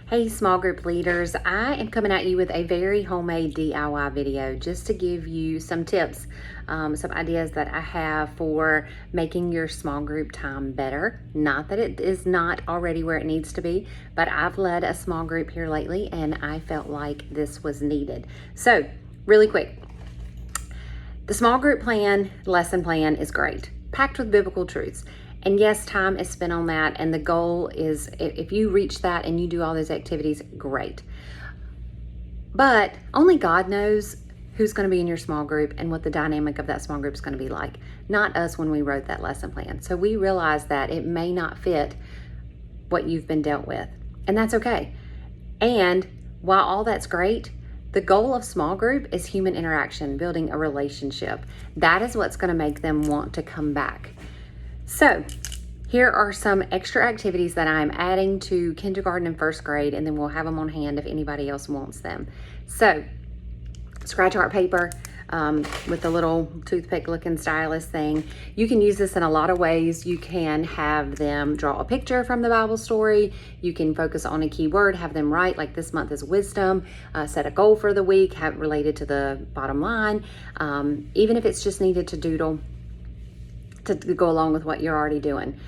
Hey small group leaders, I am coming at you with a very homemade DIY video just to give you some tips, some ideas that I have for making your small group time better. Not that it is not already where it needs to be, but I've led a small group here lately and I felt like this was needed. So really quick, the small group plan, lesson plan is great, packed with biblical truths. And yes, time is spent on that. And the goal is if you reach that and you do all those activities, great. But only God knows who's going to be in your small group and what the dynamic of that small group is going to be like. Not us when we wrote that lesson plan. So we realized that it may not fit what you've been dealt with. And that's okay. And while all that's great, the goal of small group is human interaction, building a relationship. That is what's going to make them want to come back. So here are some extra activities that I'm adding to kindergarten and first grade, and then we'll have them on hand if anybody else wants them. So scratch art paper with the little toothpick looking stylus thing. You can use this in a lot of ways. You can have them draw a picture from the Bible story. You can focus on a key word, have them write, like this month is wisdom, set a goal for the week, have related to the bottom line. Even if it's just needed to doodle to go along with what you're already doing.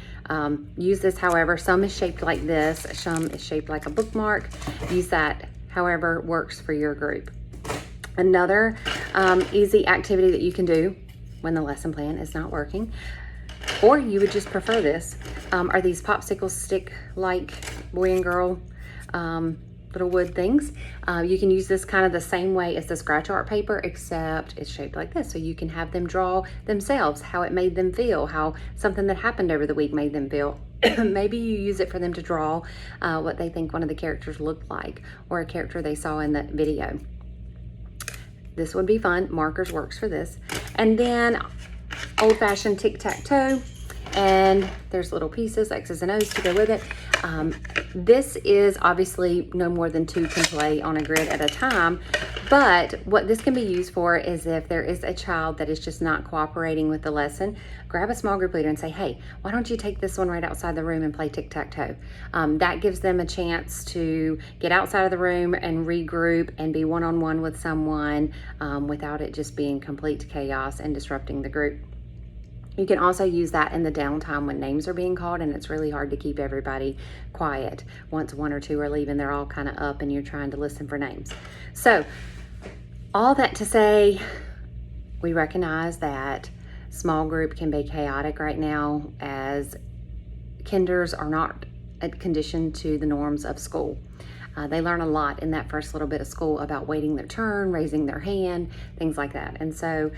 Use this however. Some is shaped like this, some is shaped like a bookmark. Use that however works for your group. Another easy activity that you can do when the lesson plan is not working, or you would just prefer this, are these popsicle stick like boy and girl little wood things. You can use this kind of the same way as the scratch art paper, except it's shaped like this. So you can have them draw themselves, how it made them feel, how something that happened over the week made them feel. Maybe you use it for them to draw what they think one of the characters looked like, or a character they saw in the video. This would be fun. Markers works for this. And then old-fashioned tic-tac-toe. And there's little pieces, X's and O's to go with it. This is obviously no more than 2 can play on a grid at a time, but what this can be used for is if there is a child that is just not cooperating with the lesson, grab a small group leader and say, hey, why don't you take this one right outside the room and play tic-tac-toe? That gives them a chance to get outside of the room and regroup and be one-on-one with someone without it just being complete chaos and disrupting the group. You can also use that in the downtime when names are being called and it's really hard to keep everybody quiet. Once 1 or 2 are leaving, they're all kind of up and you're trying to listen for names. So all that to say, we recognize that small group can be chaotic right now as kinders are not conditioned to the norms of school. They learn a lot in that first little bit of school about waiting their turn, raising their hand, things like that. And so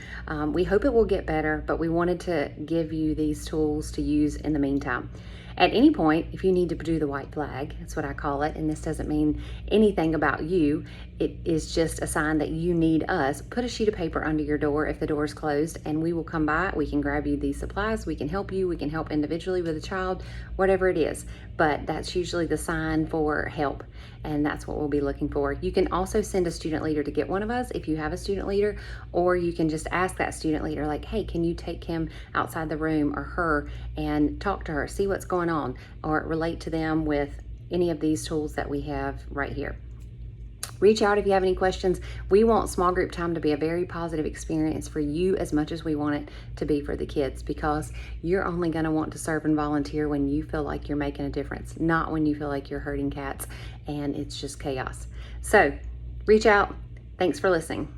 we hope it will get better, but we wanted to give you these tools to use in the meantime. At any point, if you need to do the white flag, that's what I call it, and this doesn't mean anything about you, it is just a sign that you need us. Put a sheet of paper under your door if the door is closed, and we will come by. We can grab you these supplies. We can help you. We can help individually with a child, whatever it is. But that's usually the sign for help, and that's what we'll be looking for. You can also send a student leader to get one of us if you have a student leader, or you can just ask that student leader, like, hey, can you take him outside the room or her and talk to her, see what's going on, or relate to them with any of these tools that we have right here. Reach out if you have any questions. We want small group time to be a very positive experience for you as much as we want it to be for the kids, because you're only going to want to serve and volunteer when you feel like you're making a difference, not when you feel like you're herding cats and it's just chaos. So reach out. Thanks for listening.